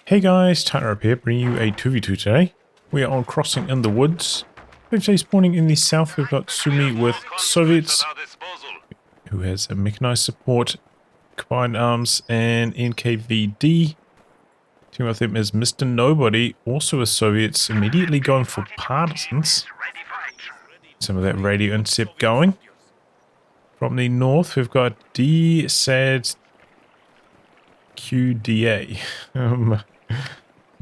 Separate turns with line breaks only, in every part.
Hey guys, tightrope here, bringing you a 2v2 today. We are on Crossing in the Woods. Today spawning in the south, we've got Sumi with Soviets, who has a mechanized support, combined arms, and NKVD. Team with him is Mr.Nobody, also with Soviets, immediately going for Partisans. Some of that radio intercept going. From the north, we've got dsadqda.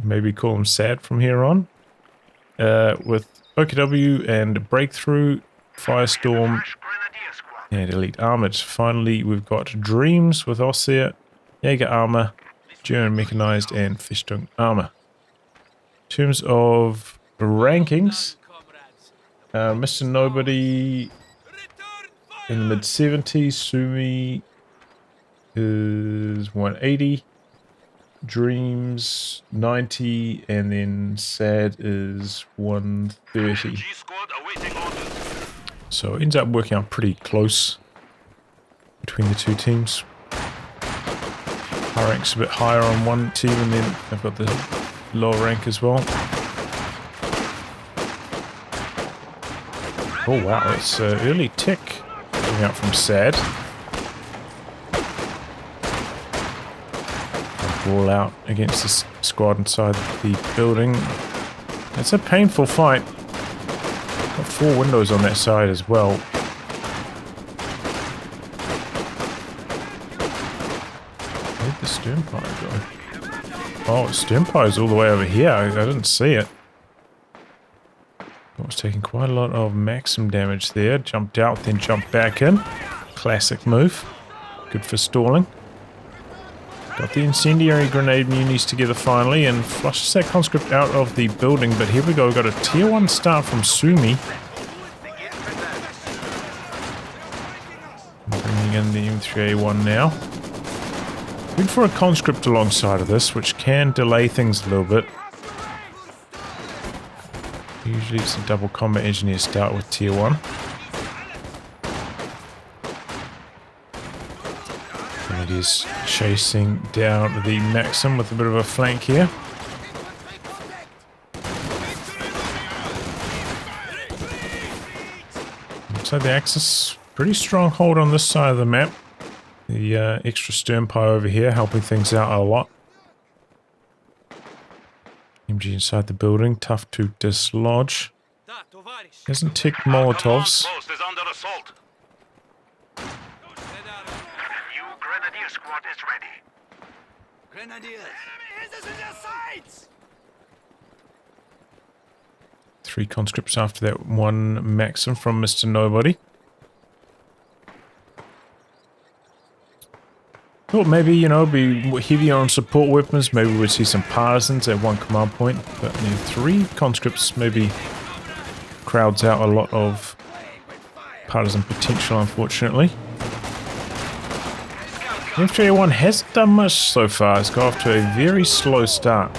Maybe call him Sad from here on. With COH2 and Breakthrough, Firestorm, and Elite Armored. Finally, we've got Dreams with Ostheer, Jaeger Armor, German Mechanized, and Festung Armor. In terms of rankings, Mr.Nobody in the mid-70s, Sumi is 180, Dreams 90, and then Sad is 130. So it ends up working out pretty close between the two teams. High rank's a bit higher on one team, and then I've got the lower rank as well. Oh wow, it's an early tick coming out from Sad. Ball out against this squad inside the building. It's a painful fight. Got 4 windows on that side as well. Where'd the Sternpire go? Oh, Sternpire's all the way over here. I didn't see it. I was taking quite a lot of maximum damage there. Jumped out, then jumped back in. Classic move. Good for stalling. Got the incendiary grenade munis together finally and flushes that conscript out of the building. But here we go, we've got a tier 1 start from Sumi. Bringing in the M3A1 now. Good for a conscript alongside of this, which can delay things a little bit. Usually it's a double combat engineer start with tier 1. And it is chasing down the Maxim with a bit of a flank here. Looks like the Axis pretty strong hold on this side of the map. The extra Sternpire over here helping things out a lot. MG inside the building, tough to dislodge. Hasn't ticked Molotovs.
Squad is ready. Grenadiers. In their sights.
3 conscripts after that 1 Maxim from Mr.Nobody. Thought maybe, you know, be heavier on support weapons. Maybe we'd see some Partisans at 1 command point. But 3 conscripts maybe crowds out a lot of Partisan potential, unfortunately. M3A1 hasn't done much so far. It's got off to a very slow start.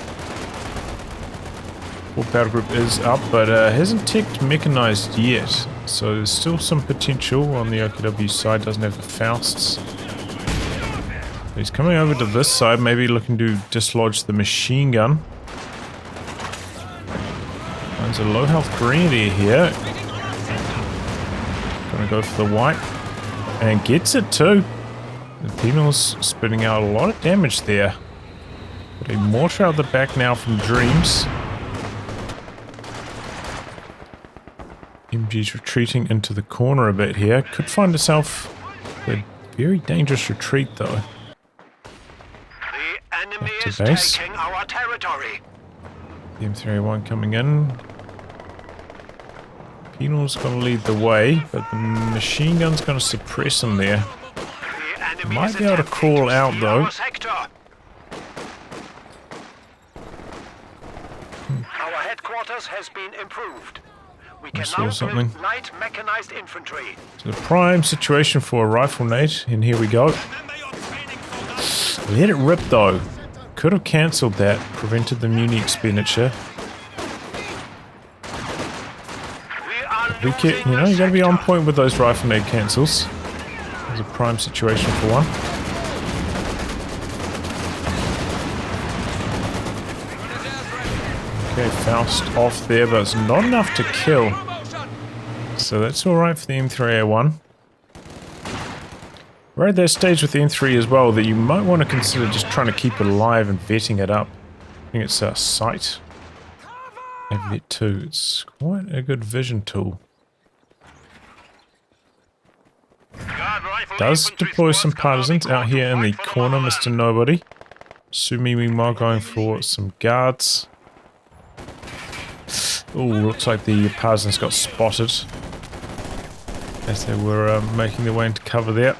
Full battle group is up, but hasn't ticked mechanized yet. So there's still some potential on the OKW side. Doesn't have the Fausts. He's coming over to this side, maybe looking to dislodge the machine gun. Finds a low health grenadier here. Gonna go for the white. And gets it too. The Penal's spitting out a lot of damage there. Got a mortar out the back now from Dreams. MG's retreating into the corner a bit here. Could find herself a very dangerous retreat though.
The enemy is
base.
taking our territory.
The M3A1 coming in. Penal's going to lead the way, but the machine gun's going to suppress him there. Might be able to crawl out though.
Our headquarters has been improved. We can
saw
now
something.
build light mechanized infantry.
It's a prime situation for a rifle nade, and here we go. Let it rip though. Could have cancelled that, prevented the muni expenditure. You know, you gotta be on point with those rifle nade cancels. It's a prime situation for one. Okay, Faust off there, but it's not enough to kill. So that's alright for the M3A1. We're at that stage with the M3 as well that you might want to consider just trying to keep it alive and vetting it up. I think it's a sight. And vet 2. It's quite a good vision tool. Does deploy some partisans out here in the corner, Mr.Nobody. Sumi meanwhile going for some guards. Oh, looks like the partisans got spotted as they were making their way into cover there.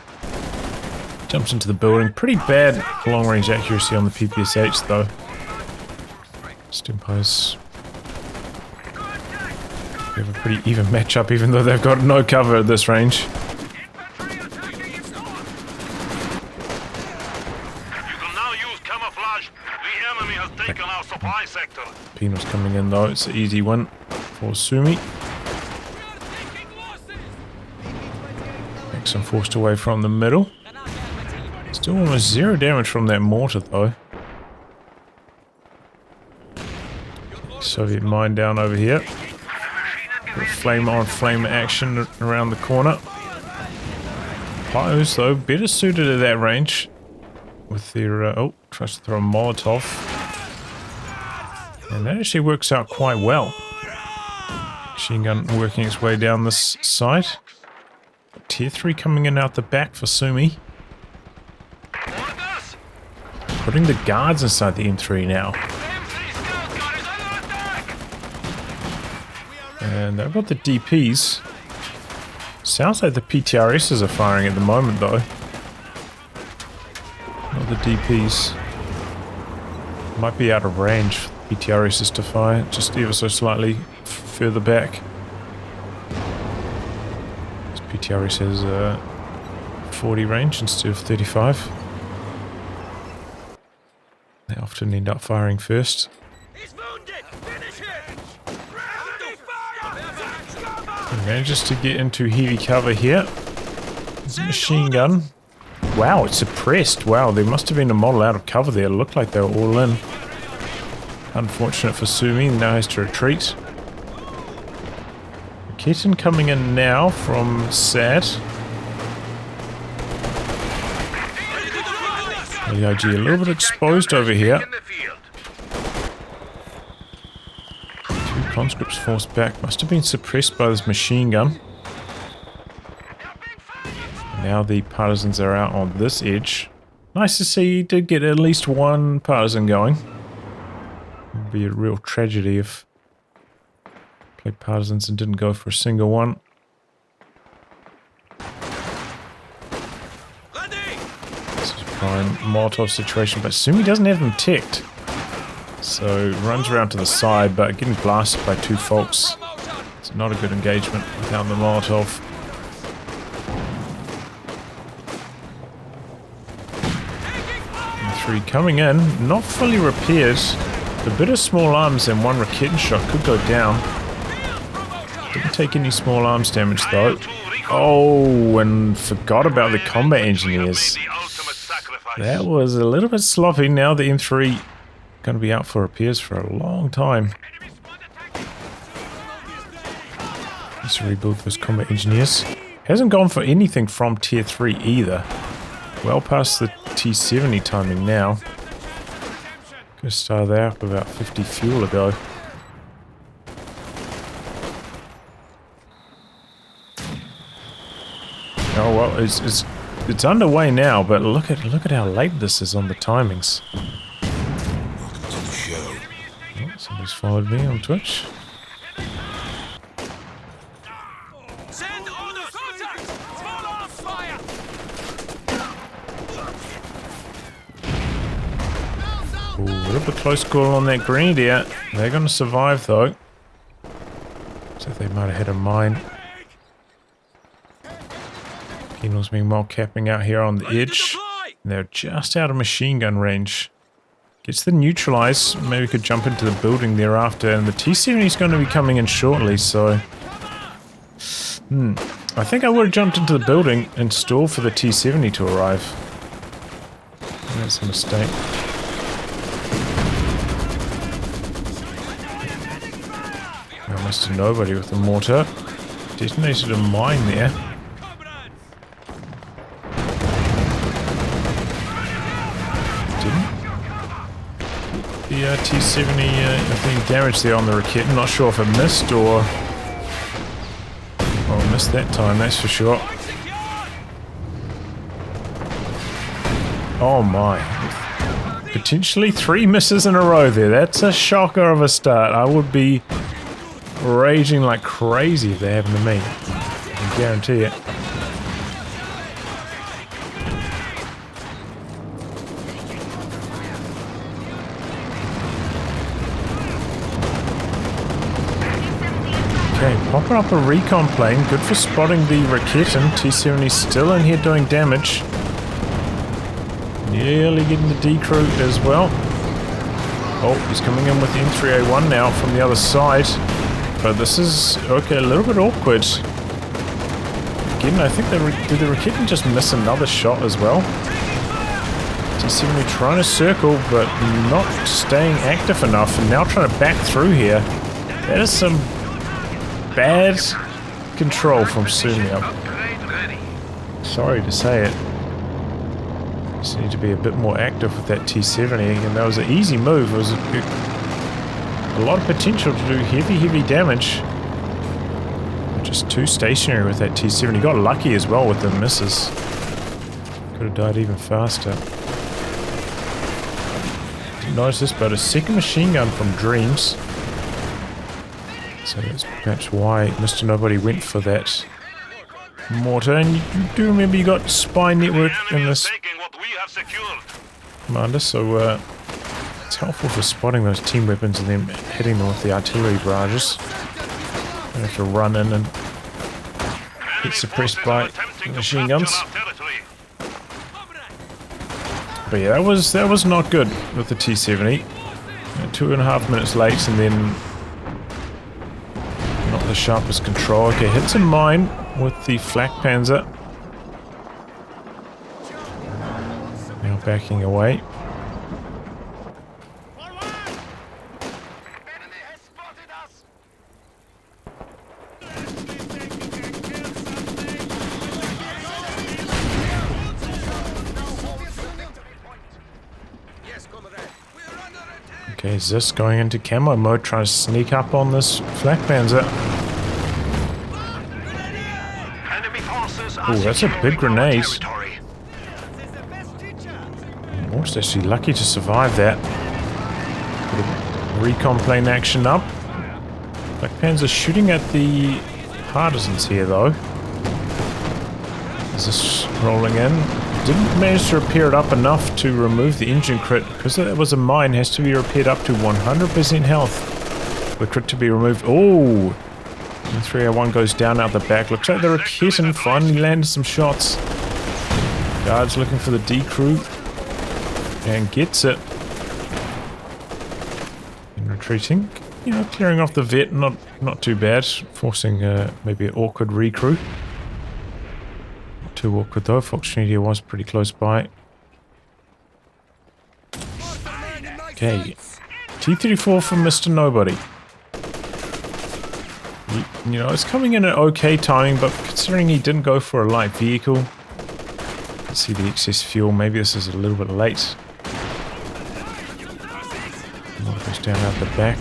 Jumps into the building. Pretty bad long-range accuracy on the PPSH though. Stimpos. They have a pretty even matchup even though they've got no cover at this range. Pino's coming in though, it's an easy win for Sumi. Makes them forced away from the middle. Still almost 0 damage from that mortar though. Soviet mine down over here. Flame on flame action around the corner. Bios though, better suited at that range. With their, oh, tries to throw a Molotov. And that actually works out quite well. Machine gun working its way down this side. Tier 3 coming in out the back for Sumi. Putting the guards inside the M3 now. And they've got the DPs. Sounds like the PTRSs are firing at the moment though. Not the DPs. Might be out of range for the PTRSs to fire, just ever so slightly further back. This PTRS has 40 range instead of 35. They often end up firing first. He manages to get into heavy cover here. There's a machine gun. Wow, it's suppressed. Wow, there must have been a model out of cover there. It looked like they were all in. Unfortunate for Sumi, now has to retreat. Keaton coming in now from SAD. LEIG a little bit exposed over here. Two conscripts forced back. Must have been suppressed by this machine gun. Now the partisans are out on this edge. Nice to see he did get at least one partisan going. It'd be a real tragedy if played partisans and didn't go for a single one. This is a prime Molotov situation, but Sumi doesn't have them ticked. So runs around to the side, but getting blasted by two folks. It's not a good engagement without the Molotov. Three coming in, not fully repaired. A bit of small arms and one Raketten shot could go down. Didn't take any small arms damage though. Oh, and forgot about the combat engineers. That was a little bit sloppy. Now the M3 going to be out for repairs for a long time. Let's rebuild those combat engineers. Hasn't gone for anything from tier 3 either. Well past the T70 timing now. Could have started there up about 50 fuel ago. Oh well, it's underway now, but look at how late this is on the timings. Oh, somebody's followed me on Twitch. Ooh, a little bit close call on that Grenadier. They're going to survive though. So they might have hit a mine. Penal's meanwhile capping out here on the edge. And they're just out of machine gun range. Gets the neutralize. Maybe could jump into the building thereafter. And the T70 is going to be coming in shortly, so... I think I would have jumped into the building and stalled for the T70 to arrive. That's a mistake. Mr. Nobody with the mortar. Detonated a mine there. Didn't. The T-70 being damaged there on the Rakit. I'm not sure if it missed or... Oh, missed that time, that's for sure. Oh my. Potentially 3 misses in a row there. That's a shocker of a start. I would be raging like crazy if they happened to me. I can guarantee it. Okay, popping up a recon plane. Good for spotting the Raketen. T-70 still in here doing damage. Nearly getting the D crew as well. Oh, he's coming in with the M3A1 now from the other side. But this is, okay, a little bit awkward. Again, I think did the Raketen just miss another shot as well? T-70 trying to circle, but not staying active enough, and now trying to back through here. That is some bad control from Sumi. Sorry to say it. Just need to be a bit more active with that T-70, and that was an easy move. It was a lot of potential to do heavy damage. Just too stationary with that T-70. Got lucky as well with the misses. Could have died even faster. Didn't notice this, but a second machine gun from Dreams. So that's perhaps why Mr. Nobody went for that mortar. And you do remember you got spy network in this commander, so it's helpful for spotting those team weapons and then hitting them with the artillery barrages. You have to run in and get suppressed by the machine guns. But yeah, that was not good with the T-70. 2.5 minutes late and then not the sharpest control. Okay, hits a mine with the flak panzer. Now backing away. Okay, Zis going into camo mode, trying to sneak up on this flak panzer. Oh, that's a big grenade. Mort's actually lucky to survive that. Put a recon plane action up. Flak panzer shooting at the Partisans here though. Is this rolling in? Didn't manage to repair it up enough to remove the engine crit. Because that was a mine, has to be repaired up to 100% health. The crit to be removed. Oh! The 301 goes down out the back. Looks like the Raketen finally landed some shots. Guards looking for the D crew. And gets it. And retreating. You know, clearing off the vet, not too bad. Forcing maybe an awkward recrew. Not too awkward though. Fortunately, it was pretty close by. Okay. T-34 from Mr. Nobody. You know, it's coming in at okay timing, but considering he didn't go for a light vehicle. Let's see the excess fuel. Maybe this is a little bit late. Goes down out the back.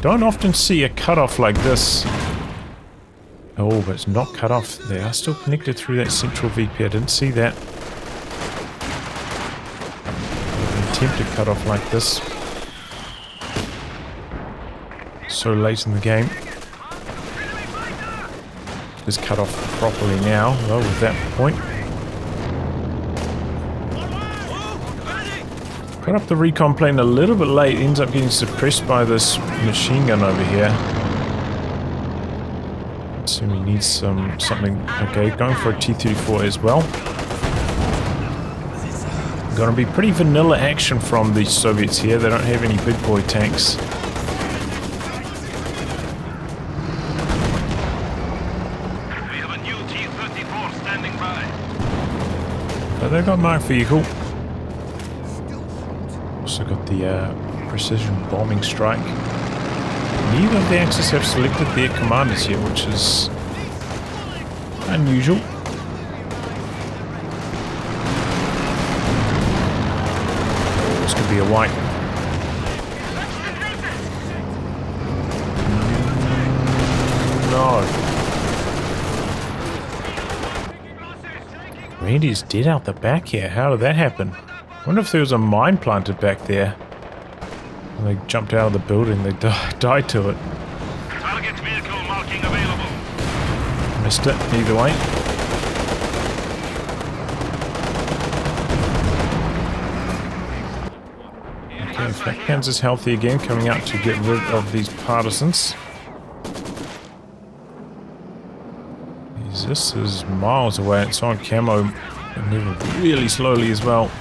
Don't often see a cutoff like this. Oh, but it's not cut off. They are still connected through that central VP. I didn't see that. An attempted cutoff like this. So late in the game. Is cut off properly now, though, with that point. Got up the recon plane a little bit late, ends up getting suppressed by this machine gun over here. Sumi needs something. Okay, going for a T-34 as well. Gonna be pretty vanilla action from the Soviets here. They don't have any big boy tanks.
We have a new T-34 standing by.
But they've got marked vehicle. Also got the precision bombing strike. Neither of the Axis have selected their commanders yet, which is unusual. This could be a wipe. No. Randy's dead out the back here. How did that happen? I wonder if there was a mine planted back there. When they jumped out of the building, they died to it.
Target vehicle marking available.
Missed it, either way. Okay, Flak Panzer's healthy again, coming out to get rid of these partisans. This is miles away. It's on camo and moving really slowly as well.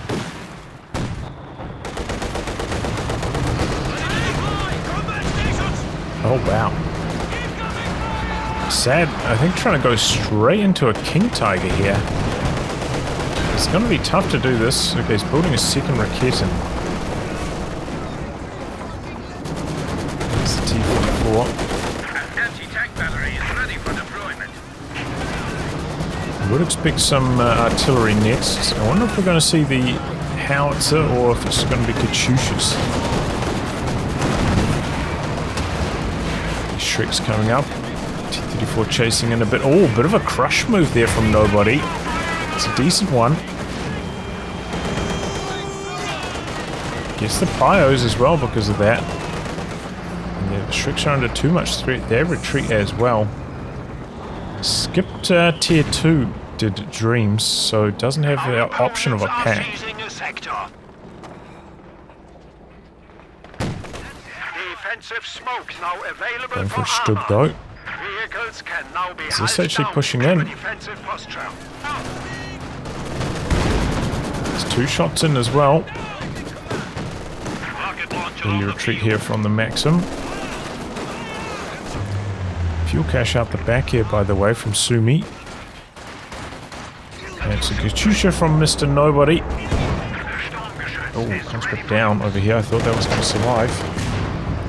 Oh wow. Sad, I think trying to go straight into a King Tiger here. It's going to be tough to do this. Okay, he's building a second Raketin. There's the T-44.
Anti-tank battery is ready for deployment.
I would expect some artillery next. I wonder if we're going to see the howitzer or if it's going to be Katyushas. Shrek's coming up. T-34 chasing in a bit. Oh, bit of a crush move there from Nobody. It's a decent one. Gets the Pyos as well because of that. And the Shreks are under too much threat. They retreat as well. Skipped tier 2 did Dreams, so it doesn't have the option of a pack.
Defensive smoke now available
Going for a
for
Stug
armor.
though.
Vehicles can now be
Is this
hived
actually
down
pushing
to
in?
a defensive posture.
There's 2 shots in as well.
Rocket launcher
Early
on the
retreat
field.
here from the Maxim. Fuel cache out the back here, by the way, from Sumi. That's a Katyusha from Mr.Nobody. Oh, conscript down over here. I thought that was going to survive.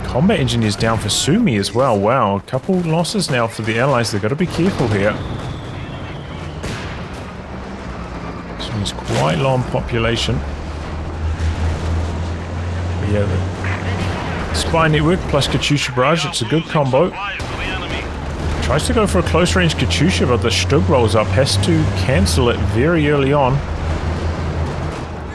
Combat engineers down for Sumi as well. Wow, a couple losses now for the allies. They've got to be careful here. Sumi's quite low on population. But yeah, the spy network plus Katyusha barrage. It's a good combo. Tries to go for a close range Katyusha, but the Stug rolls up. Has to cancel it very early on.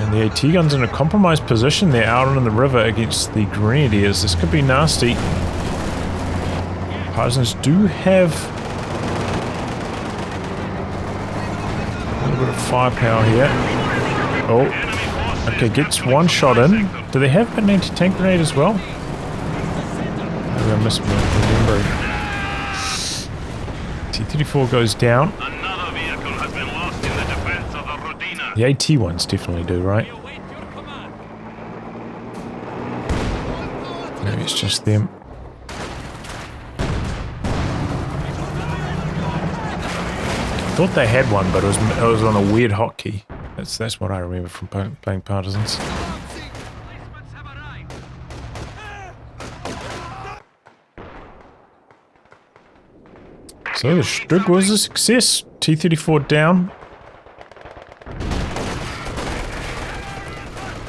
And the AT gun's in a compromised position there out on the river against the Grenadiers. This could be nasty. Partisans do have a little bit of firepower here. Oh, okay, gets one shot in. Do they have an anti-tank grenade as well? Maybe I misremembered. T-34 goes down.
Another vehicle has been lost in the defense of the Rodina.
The AT ones definitely do, right? Maybe it's just them. I thought they had one, but it was on a weird hotkey. That's what I remember from playing Partisans. So the Stug was a success. T-34 down.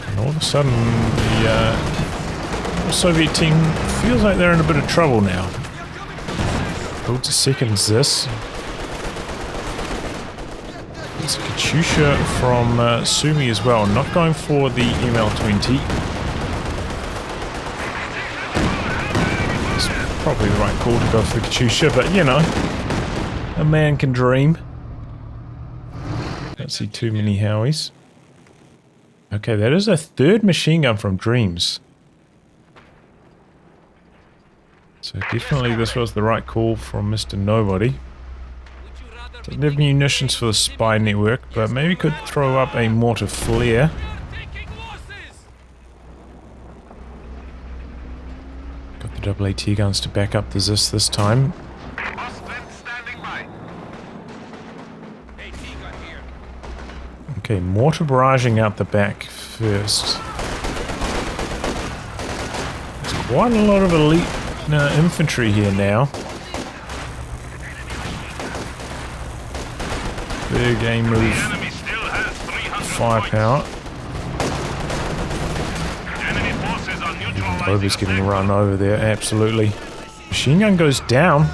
And all of a sudden, the Soviet team feels like they're in a bit of trouble now. Builds a second Zis. It's a Katyusha from Sumi as well. Not going for the ML-20. It's probably the right call to go for the Katyusha, but you know. A man can dream. Don't see too many Howies. Okay, that is a third machine gun from Dreams. So definitely this was the right call from Mr.Nobody. Doesn't have munitions for the spy network, but maybe could throw up a mortar flare. Got the double AT guns to back up the Zis this time. Okay, mortar barraging out the back first. There's quite a lot of elite infantry here now. Big aim move. Firepower. Over's getting run over there, absolutely. Machine gun goes down.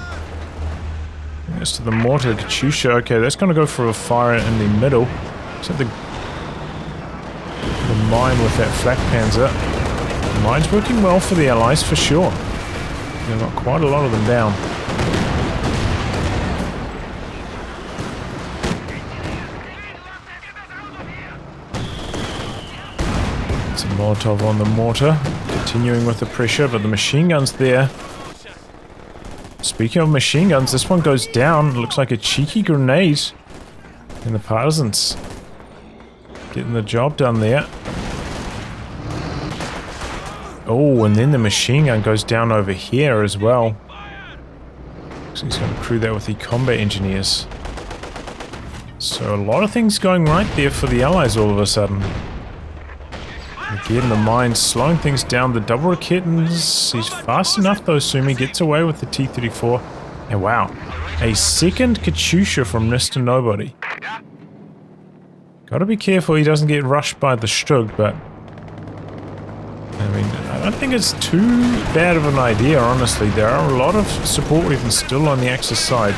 That's to the mortar, Katyusha. Okay, that's going to go for a fire in the middle. So the mine with that flak panzer. The mine's working well for the allies for sure. They've got quite a lot of them down. It's a Molotov on the mortar. Continuing with the pressure, but the machine gun's there. Speaking of machine guns, this one goes down. Looks like a cheeky grenade. And the Partisans getting the job done there. Oh, and then the machine gun goes down over here as well. So he's going to crew that with the combat engineers. So a lot of things going right there for the allies all of a sudden. Again, the mine slowing things down. The double rakettans. He's fast enough though. Sumi gets away with the T-34. And wow, a second Katyusha from Mr.Nobody. Gotta be careful he doesn't get rushed by the Stug, but I mean, I don't think it's too bad of an idea, honestly. There are a lot of support weapons still on the Axis side.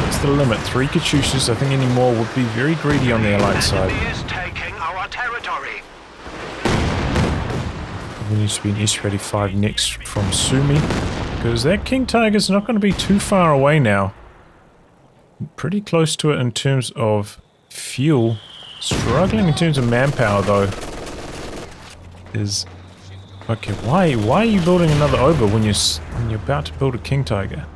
That's the limit. 3 Katyushas. I think any more would be very greedy on the Allied side. There needs to be an S-35 next from Sumi, because that King Tiger's not going to be too far away now. Pretty close to it in terms of fuel. Struggling in terms of manpower though. Is okay. Why are you building another Oba when you're about to build a King Tiger?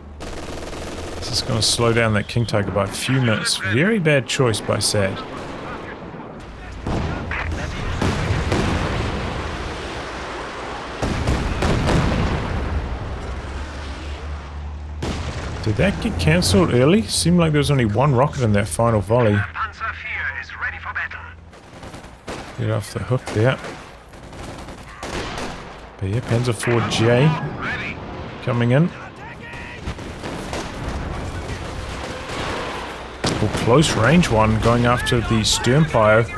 This is going to slow down that King Tiger by a few minutes. Very bad choice by Sad. Did that get cancelled early? Seemed like there was only one rocket in that final volley. Get off the hook there. But yeah, Panzer IV-J coming in. Oh, close range one going after the Sternpio.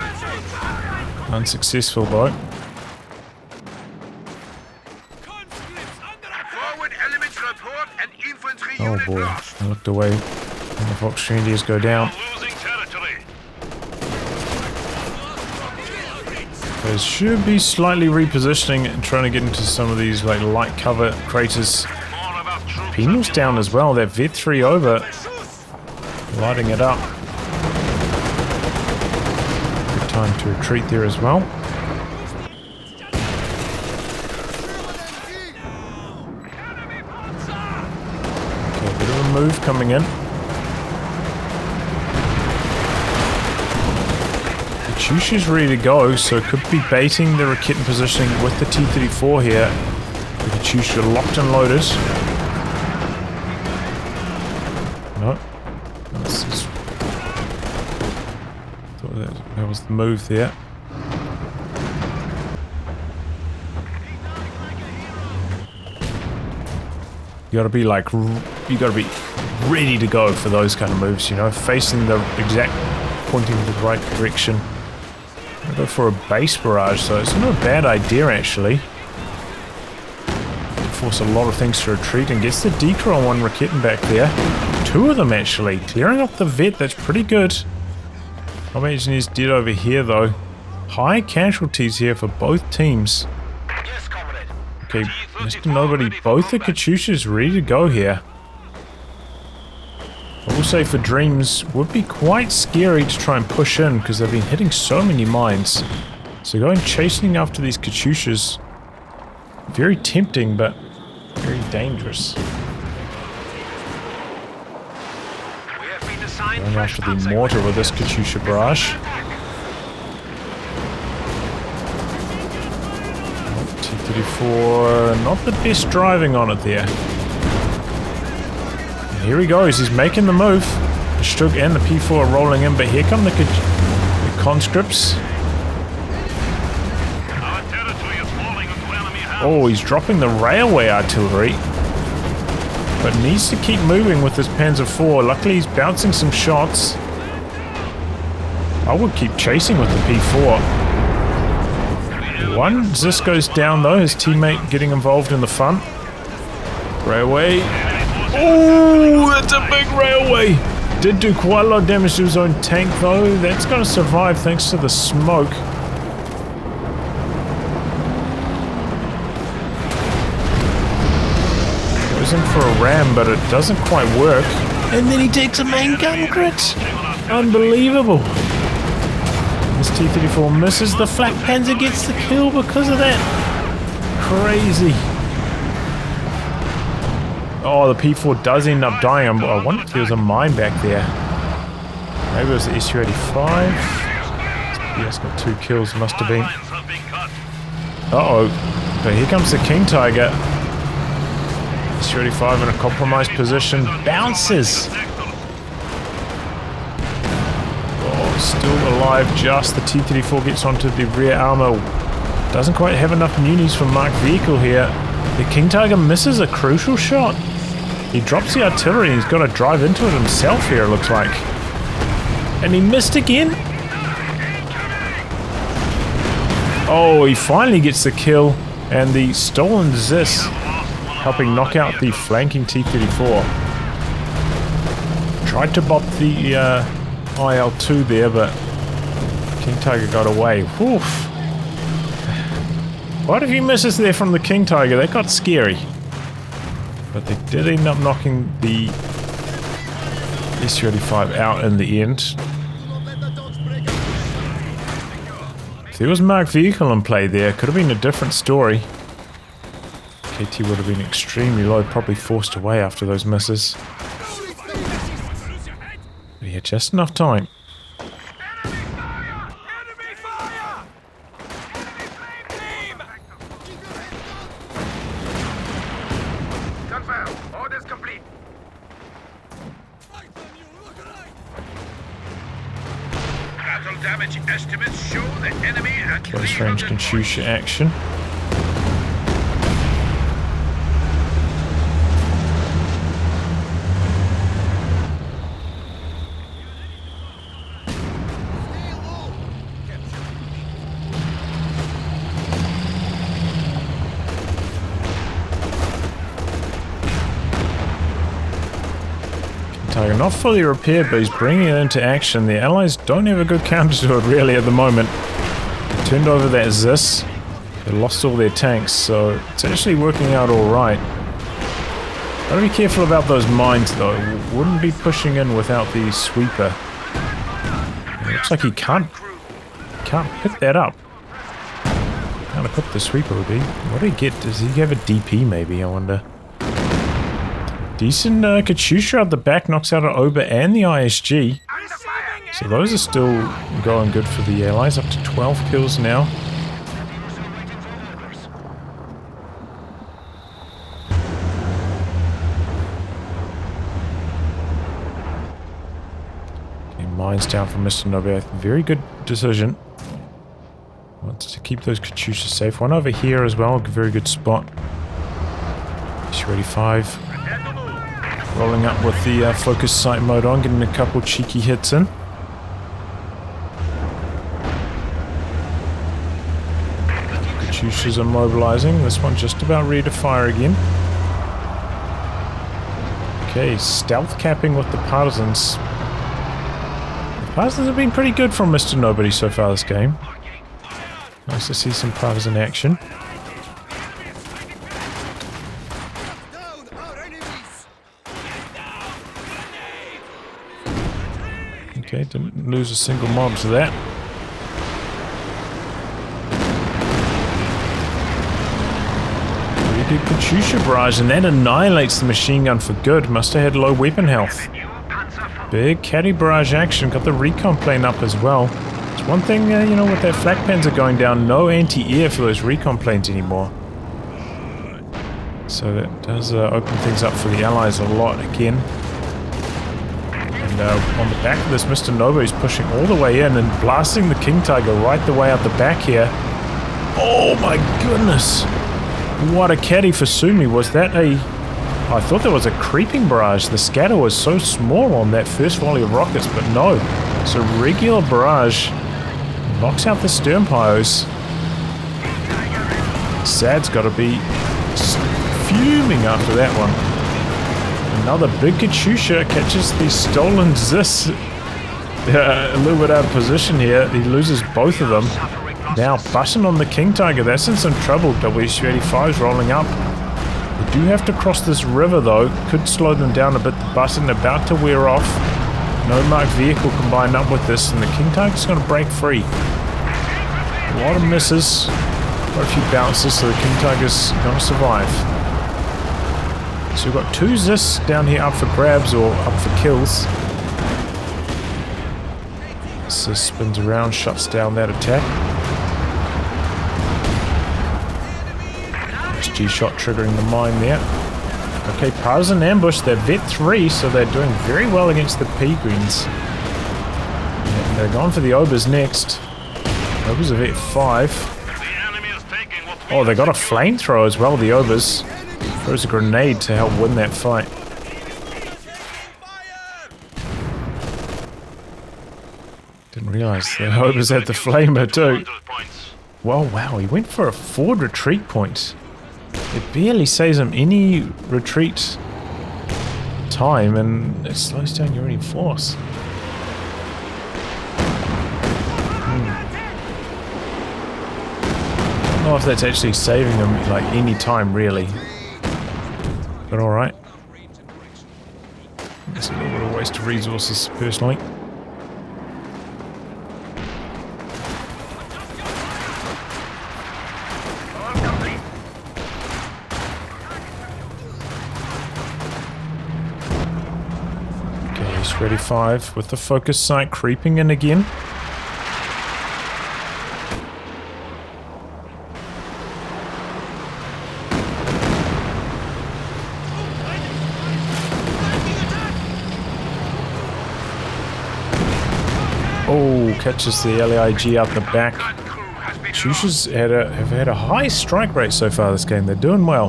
Unsuccessful though. Oh boy, I looked away and the Fox Trendiers go down. They should be slightly repositioning and trying to get into some of these like light cover craters. Penal's down as well, that Vet 3 over. Lighting it up. Good time to retreat there as well. Move coming in. Katyusha's ready to go, so could be baiting the Raketten positioning with the T-34 here. The Katyusha locked and loaded. No. Thought that was the move there. You gotta be ready to go for those kind of moves, you know, facing the exact, pointing in the right direction. I'll go for a base barrage, so it's not a bad idea actually. Force a lot of things to retreat and gets the decoy on one Raketten back there. 2 of them actually, clearing up the Vet, that's pretty good. Combat engineers dead over here though. High casualties here for both teams. Okay, Mr.Nobody, both the Katyushas ready to go here. I will say for Dreams, would be quite scary to try and push in because they've been hitting so many mines. So going chasing after these Katyushas, very tempting but very dangerous. Going after the mortar with this Katyusha barrage. T-34, not the best driving on it there. And here he goes, he's making the move. The Stug and the P4 are rolling in, but here come the conscripts. Oh, he's dropping the railway artillery. But needs to keep moving with his Panzer IV. Luckily, he's bouncing some shots. I would keep chasing with the P4. One Zis goes down though, his teammate getting involved in the fun. Railway. Oh, that's a big railway. Did do quite a lot of damage to his own tank though. That's going to survive thanks to the smoke. Goes in for a ram, but it doesn't quite work. And then he takes a main gun crit. Unbelievable. This T-34 misses. The Flak Panzer gets the kill because of that. Crazy. Oh, the P4 does end up dying. I wonder if there was a mine back there. Maybe it was the SU-85. Yes, got 2 kills, must have been. Uh-oh. But here comes the King Tiger. SU-85 in a compromised position. Bounces! Oh, still alive just. The T-34 gets onto the rear armor. Doesn't quite have enough munis for Mark vehicle here. The King Tiger misses a crucial shot. He drops the artillery and he's got to drive into it himself here, it looks like. And he missed again. Oh, he finally gets the kill. And the stolen Zis helping knock out the flanking T-34. Tried to bop the IL-2 there, but King Tiger got away. Woof. Quite a few misses there from the King Tiger. That got scary. But they did end up knocking the SU-85 out in the end. If there was Mark vehicle in play there, it could have been a different story. KT would have been extremely low, probably forced away after those misses. But he had just enough time.
Damage estimates show the enemy at
close range Katyusha action. Tiger not fully repaired, but he's bringing it into action. The Allies don't have a good counter to it really at the moment. They turned over that Zis. They lost all their tanks, so it's actually working out alright. Gotta be careful about those mines though. Wouldn't be pushing in without the sweeper. It looks like he can't pick that up. Can't equip the sweeper would be. What did he get? Does he have a DP maybe, I wonder? Decent Katyusha at the back knocks out an Ober and the ISG. So those are still going good for the Allies, up to 12 kills now. Okay, mines down from Mr.Nobody. Very good decision. Wants to keep those Katyushas safe. One over here as well, a very good spot. SU-85. Rolling up with the focus sight mode on, getting a couple cheeky hits in. Katyushas are mobilizing. This one just about ready to fire again. Okay, stealth capping with the Partisans. The Partisans have been pretty good from Mr.Nobody so far this game. Nice to see some Partisan action. Okay, didn't lose a single mob to that. Pretty good Katyusha barrage, and that annihilates the machine gun for good. Must have had low weapon health. Big caddy barrage action, got the recon plane up as well. It's one thing, you know, with that flak panzer going down, no anti-air for those recon planes anymore. So that does open things up for the Allies a lot again. And on the back of this, Mr.Nobody's pushing all the way in and blasting the King Tiger right the way out the back here. Oh my goodness! What a caddy for Sumi. Was that a... I thought that was a creeping barrage. The scatter was so small on that first volley of rockets, but no. It's a regular barrage. Knocks out the stern pyros. Sad's got to be fuming after that one. Another big Katyusha catches the stolen Zis. A little bit out of position here. He loses both of them. Now Button on the King Tiger. That's in some trouble. WC-85's rolling up. They do have to cross this river though. Could slow them down a bit. The Button about to wear off. No marked vehicle combined up with this, and the King Tiger's going to break free. A lot of misses. Got a few bounces, so the King Tiger's going to survive. So we've got 2 Zis down here up for grabs or up for kills. Zis spins around, shuts down that attack. SG shot triggering the mine there. Okay, Partisan ambush. They're vet 3, so they're doing very well against the P-Greens. And they're going for the Obers next. Obers are vet 5. Oh, they got a flamethrower as well, the Obers. Throws a grenade to help win that fight. Didn't realize the Obers had the flamer too. Well, wow, he went for a forward retreat point. It barely saves him any retreat time, and it slows down your running force. I don't know if that's actually saving him like any time really. But alright. It's a little bit of waste of resources personally. Okay, he's ready 5 with the focus sight creeping in again. Oh, catches the LAIG out the back. Katyushas have had a high strike rate so far this game. They're doing well.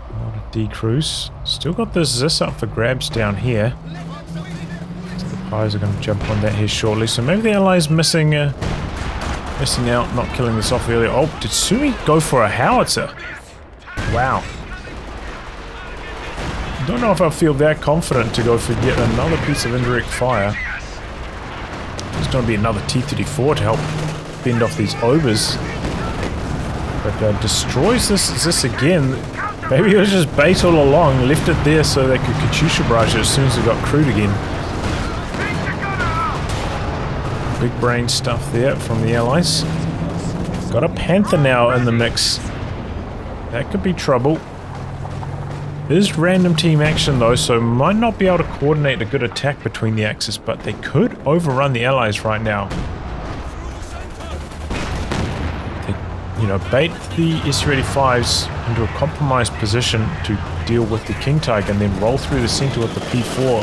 A lot of D-Crews. Still got this Zis up for grabs down here. So the Pies are going to jump on that here shortly. So maybe the Allies missing out, not killing this off earlier. Oh, did Sumi go for a howitzer? Wow. Don't know if I feel that confident to go for yet another piece of indirect fire. There's going to be another T-34 to help fend off these Obers. But destroys this again. Maybe it was just bait all along, left it there so they could Katyusha barrage it as soon as they got crude again. Big brain stuff there from the Allies. Got a Panther now in the mix. That could be trouble. It is random team action though, so might not be able to coordinate a good attack between the Axis, but they could overrun the Allies right now. They, bait the SU-85s into a compromised position to deal with the King Tiger and then roll through the center with the P4.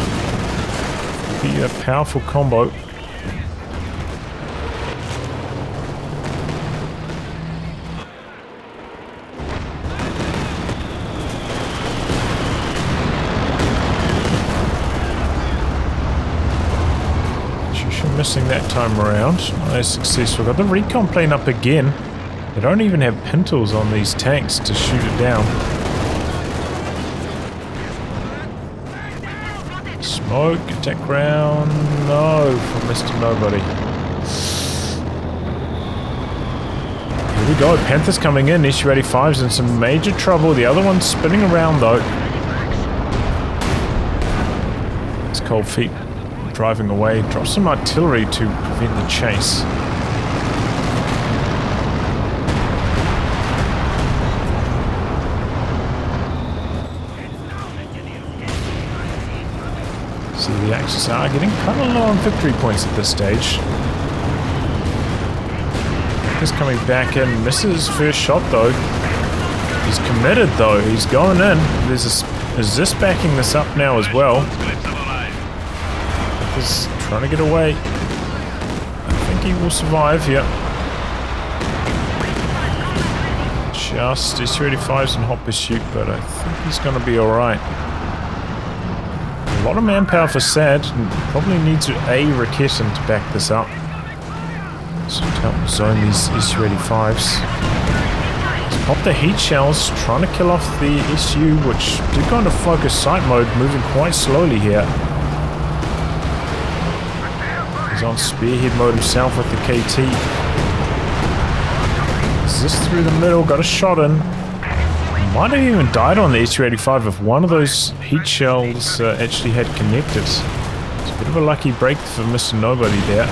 Be a powerful combo. Missing that time around. Nice successful. Got the recon plane up again. They don't even have pintles on these tanks to shoot it down. Smoke, attack ground. No, from Mr.Nobody. Here we go. Panther's coming in. SU-85's in some major trouble. The other one's spinning around though. It's Cold Feet driving away, drops some artillery to prevent the chase. See, the Axis are getting kind of low on victory points at this stage. He's coming back in, misses first shot though. He's committed though, he's going in. There's is this backing this up now as well? Is trying to get away. I think he will survive here. Just S-35's in hot pursuit, but I think he's going to be alright. A lot of manpower for Sad, and probably needs a Raketin to back this up. So to help zone these S-35s. Let's pop the heat shells, trying to kill off the SU, which did go into focus sight mode, moving quite slowly here. He's on spearhead mode himself with the KT. Just through the middle, got a shot in. Might have even died on the S-285 if one of those heat shells actually had connected. It's a bit of a lucky break for Mr.Nobody there.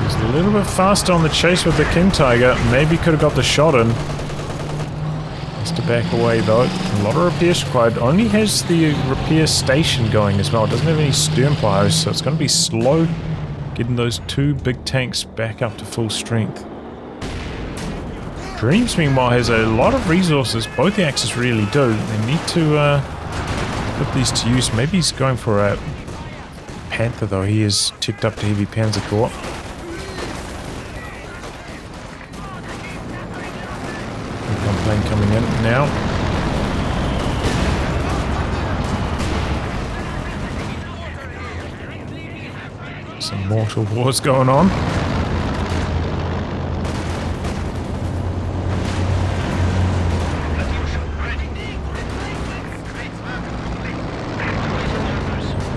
He's a little bit faster on the chase with the King Tiger. Maybe could have got the shot in. To back away though. A lot of repair squad. Only has the repair station going as well. It doesn't have any stern fires, so it's going to be slow getting those two big tanks back up to full strength. Dreams meanwhile has a lot of resources. Both the Axis really do. They need to put these to use. Maybe he's going for a Panther though. He is ticked up to heavy Panzer Corps. Plane coming in now. Some mortal wars going on.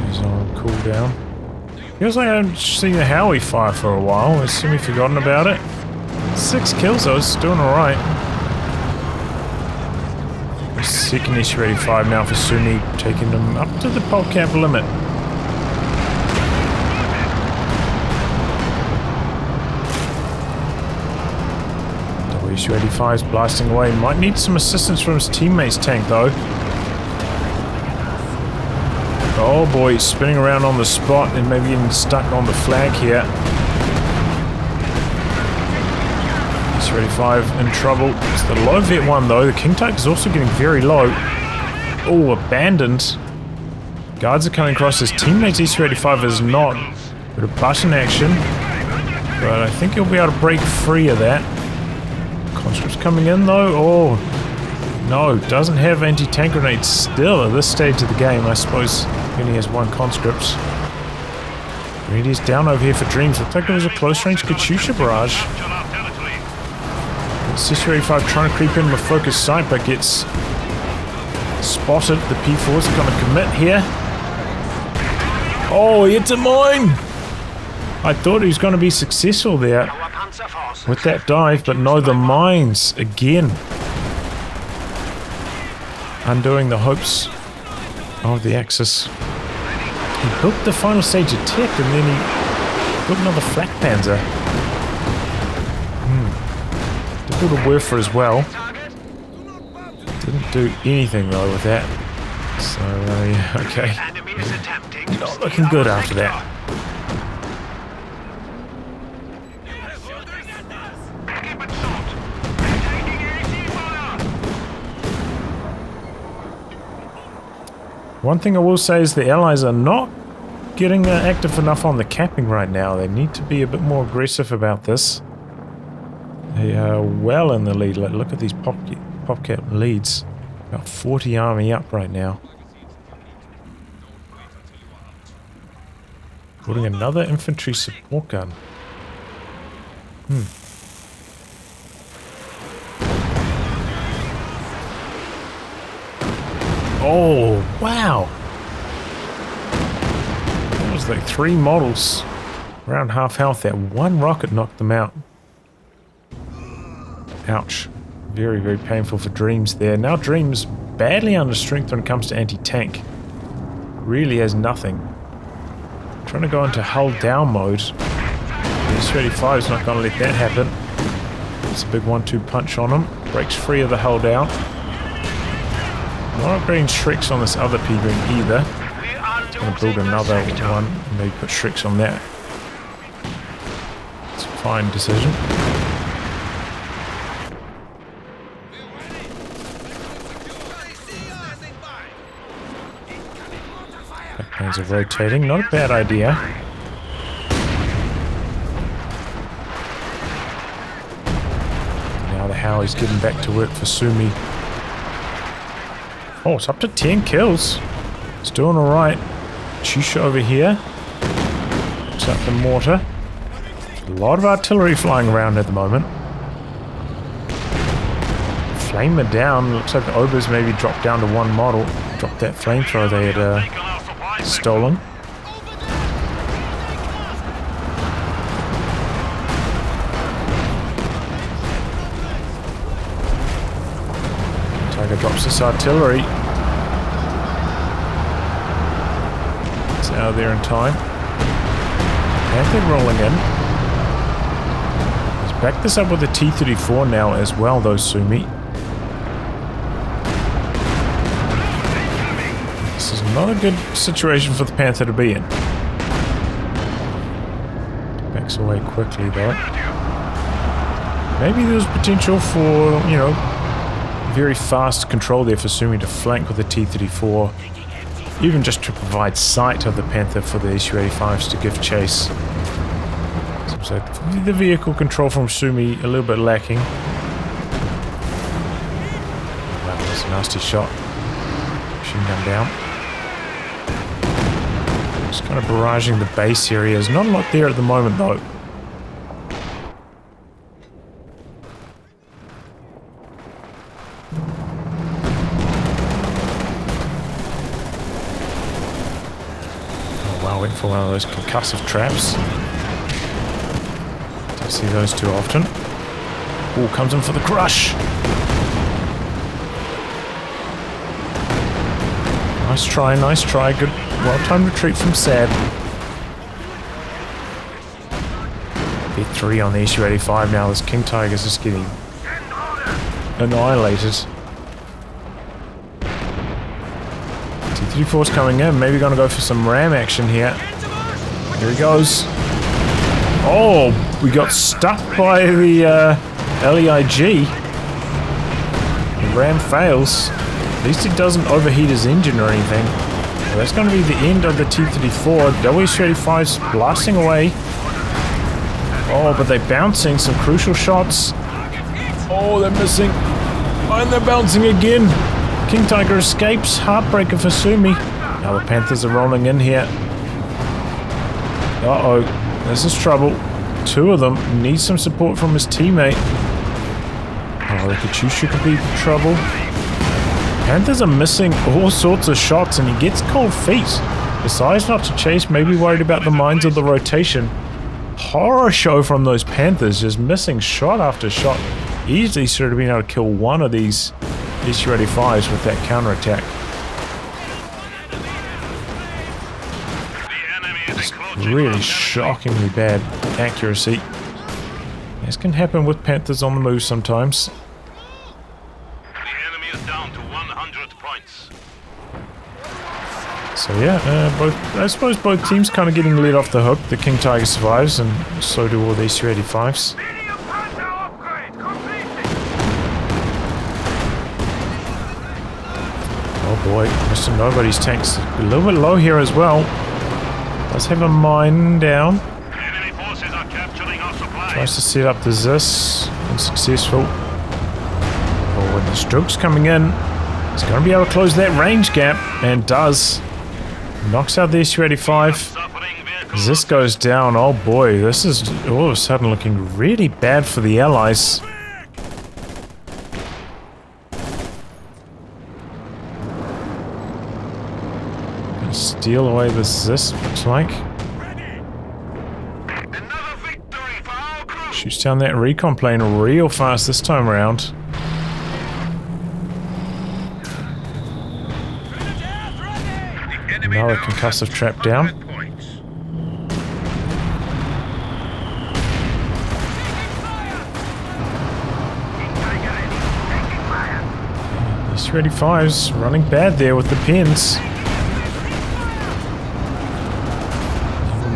He's on cooldown. Feels like I haven't seen the Howie fire for a while. Has Sumi forgotten about it? 6 kills though, it's doing alright. Second S-85 now for Sumi, taking them up to the pop cap limit. S-85's blasting away. Might need some assistance from his teammates' tank though. Oh boy, he's spinning around on the spot and maybe even stuck on the flag here. S-35 in trouble. It's the low vet one though. The King Tiger is also getting very low. Oh, abandoned. Guards are coming across. His teammates S-35 is not. Bit of button action. But I think he'll be able to break free of that. Conscripts coming in though. Oh, no. Doesn't have anti-tank grenades still at this stage of the game. I suppose he only has one conscript. He's down over here for Dreams. Looks like it was a close range Katyusha barrage. S-35 trying to creep in with focus sight, but gets spotted. The P4's going to commit here. Oh, it's a mine! I thought he was going to be successful there with that dive, but no, the mines again. Undoing the hopes of the Axis. He built the final stage attack and then he built another flak panzer. Difficult to work for as well. Didn't do anything though with that. So, yeah, okay. Not looking good after that. One thing I will say is the Allies are not getting active enough on the capping right now. They need to be a bit more aggressive about this. They are well in the lead. Look at these pop cap leads. About 40 army up right now. Putting another infantry support gun. Oh, wow. That was like 3 models. Around half health. That one rocket knocked them out. Ouch. Very, very painful for Dreams there. Now Dreams badly under strength when it comes to anti-tank. Really has nothing. Trying to go into hull down mode. The S-35 is not going to let that happen. It's a big 1-2 punch on him. Breaks free of the hull down. Not upgrading Shreks on this other P-Wing either. Going to build another one. Maybe put Shreks on that. It's a fine decision. Panzer rotating, not a bad idea. Now the Howie's getting back to work for Sumi. Oh, it's up to 10 kills. It's doing alright. Chusha over here. Looks up the mortar. A lot of artillery flying around at the moment. Flamer down. Looks like the Obers maybe dropped down to one model. Dropped that flamethrower they had stolen. Tiger drops this artillery. It's out of there in time. Panther rolling in. Let's back this up with a T-34 now as well though, Sumi. This is not a good situation for the Panther to be in. Backs away quickly though. Maybe there's potential for, you know, very fast control there for Sumi to flank with the T-34. Even just to provide sight of the Panther for the Su-85s to give chase. Seems like the vehicle control from Sumi a little bit lacking. Wow, that's a nasty shot. Machine gun down. Just kind of barraging the base areas. Not a lot there at the moment though. Went for one of those concussive traps. Don't see those too often. Oh, comes in for the crush. Nice try, nice try. Good, well-timed retreat from Sad. P3 on the Su-85 now. This King Tiger's just getting annihilated. T-34's coming in, maybe gonna go for some ram action here. Here he goes. Oh, we got stuck by the LEIG. The ram fails. At least it doesn't overheat his engine or anything. Well, that's gonna be the end of the T-34. W-35's blasting away. Oh, but they're bouncing some crucial shots. Oh, they're missing. And they're bouncing again. King Tiger escapes. Heartbreaker for Sumi. Now the Panthers are rolling in here. Uh-oh. This is trouble. Two of them need some support from his teammate. Oh, the Katyusha could be trouble. Panthers are missing all sorts of shots and he gets cold feet. Decides not to chase, maybe worried about the mines of the rotation. Horror show from those Panthers, just missing shot after shot. Easily should have been able to kill one of these Su-85s with that counterattack. It's really shockingly bad accuracy. This can happen with Panthers on the move sometimes.
The enemy is down to 100 points.
So yeah, I suppose both teams kind of getting let off the hook. The King Tiger survives, and so do all the Su-85s. Oh boy, Mr.Nobody's tank's a little bit low here as well. Does have a mine down.
Enemy forces are capturing our supplies.
Tries to set up the Zis. Unsuccessful. Oh, and the Stroke's coming in. He's going to be able to close that range gap, and does. Knocks out the Su-85. Zis goes down. Oh boy, this is all of a sudden looking really bad for the Allies. Steal away the Zis, looks like. Shoots down that recon plane real fast this time around. Another concussive trap down. The Su-85's running bad there with the pens.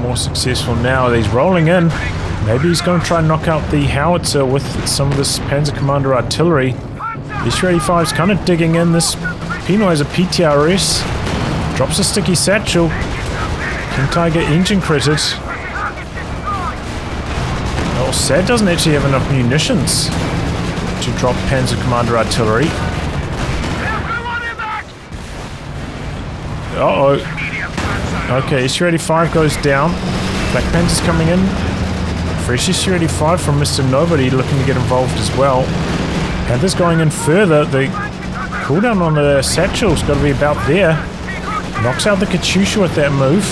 More successful now. He's rolling in. Maybe he's going to try and knock out the howitzer with some of this Panzer Commander artillery. The Su-85's kind of digging in. This Pino has a PTRS. Drops a sticky satchel. King Tiger engine critted. Oh, Sad doesn't actually have enough munitions to drop Panzer Commander artillery. Uh-oh. Okay, SU-85 goes down. Black Panther's coming in. Fresh SU-85 from Mr. Nobody looking to get involved as well. Panther's going in further. The cooldown on the satchel's got to be about there. Knocks out the Katyusha with that move.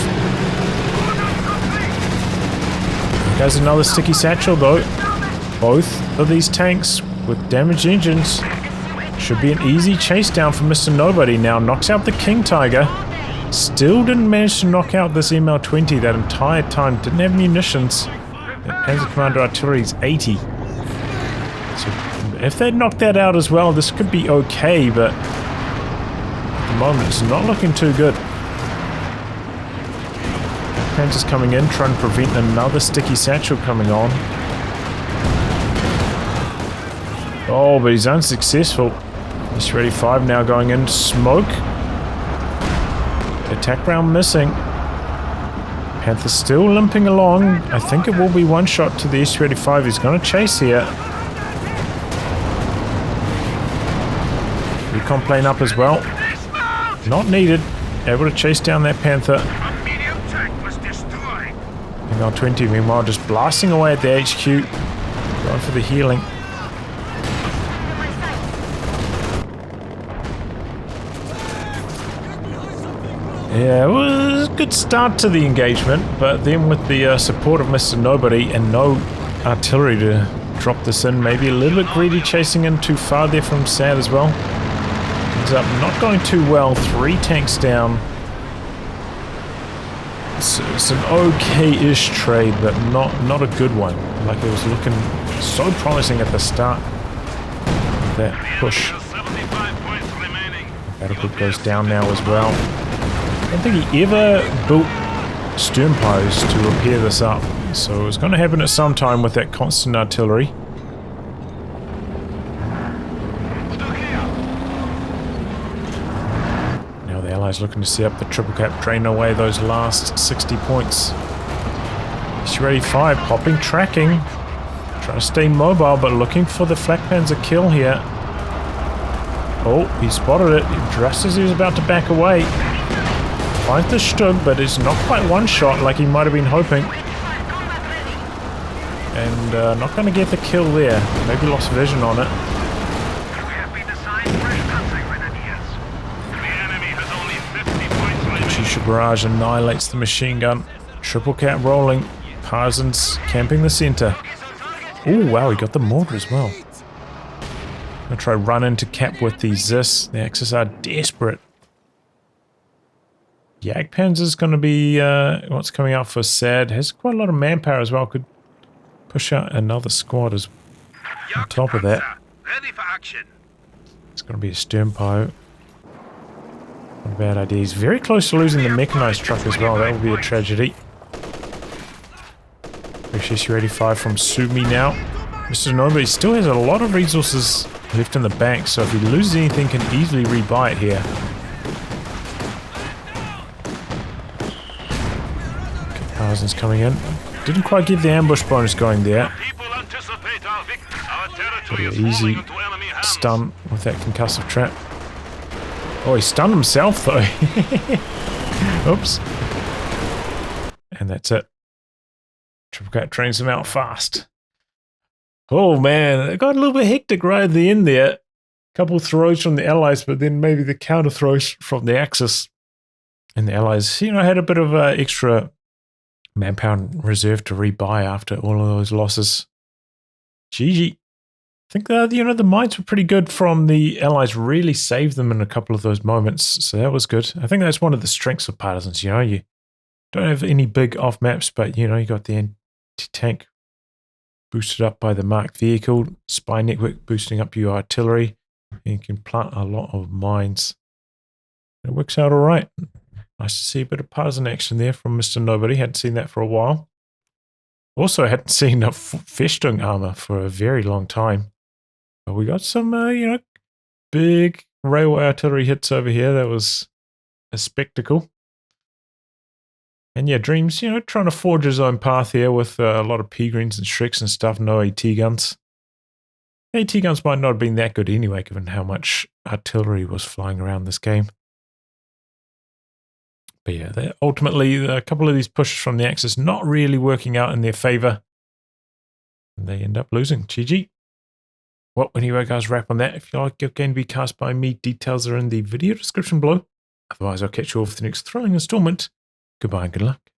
There's another sticky satchel though. Both of these tanks with damaged engines. Should be an easy chase down for Mr. Nobody now. Knocks out the King Tiger. Still didn't manage to knock out this ML-20 that entire time. Didn't have munitions. That Panzer Commander artillery is 80. So if they'd knocked that out as well, this could be okay, but at the moment it's not looking too good. Panzer's coming in, trying to prevent another sticky satchel coming on. Oh, but he's unsuccessful. SU-85 now going in. Smoke. Attack round missing. Panther's still limping along. I think it will be one shot to the SU-85. He's going to chase here. Recon plane up as well. Not needed. Able to chase down that Panther. ML-20 meanwhile just blasting away at the HQ. Going for the healing. Yeah, it was a good start to the engagement, but then with the support of Mr. Nobody and no artillery to drop this in, maybe a little bit greedy chasing in too far there from Sad as well. Ends up not going too well. 3 tanks down. It's an okay-ish trade, but not a good one. Like it was looking so promising at the start. That push. Battlegroup goes down now as well. I don't think he ever built stern pies to repair this up, so it's going to happen at some time with that constant artillery. Now the Allies looking to set up the triple cap, drain away those last 60 points. SU-85 popping tracking, trying to stay mobile but looking for the Flak Panzer kill here. Oh, he spotted it just as he was about to back away. Finds the Stug, but it's not quite one shot like he might have been hoping. And not going to get the kill there. Maybe lost vision on it. Katyusha barrage annihilates the machine gun. Triple cap rolling. Partisans camping the center. Oh wow, he got the mortar as well. Gonna try run into cap with the Zis. The Axis are desperate. Jagdpanzer's going to be what's coming out for Sad. Has quite a lot of manpower as well. Could push out another squad as on top of that.
Ready for action.
It's going to be a Sternpo. Not a bad idea. He's very close to losing the mechanized truck as well. That would be a tragedy. SU-85 from Sumi now. Mr. Nobody still has a lot of resources left in the bank, so if he loses anything, can easily rebuy it here. Partisans coming in. Didn't quite get the ambush bonus going there. Pretty easy stun with that concussive trap. Oh, he stunned himself though. Oops. And that's it. Triple Cat trains him out fast. Oh man, it got a little bit hectic right at the end there. Couple throws from the Allies, but then maybe the counter throws from the Axis. And the Allies, you know, had a bit of extra manpower in reserve to rebuy after all of those losses. GG. I think the mines were pretty good from the Allies. Really saved them in a couple of those moments, so that was good. I think that's one of the strengths of Partisans. You know, you don't have any big off maps, but you know you got the anti-tank boosted up by the marked vehicle, spy network boosting up your artillery, and you can plant a lot of mines. It works out all right. Nice to see a bit of partisan action there from Mr. Nobody. Hadn't seen that for a while. Also, hadn't seen a Festung armor for a very long time. But we got some, big railway artillery hits over here. That was a spectacle. And yeah, Dreams, you know, trying to forge his own path here with a lot of P-Greens and Shreks and stuff, no AT guns. AT guns might not have been that good anyway, given how much artillery was flying around this game. But yeah, ultimately, a couple of these pushes from the Axis not really working out in their favor. And they end up losing. GG. Well, anyway, guys, wrap on that. If you like your game to be cast by me, details are in the video description below. Otherwise, I'll catch you all for the next thrilling installment. Goodbye and good luck.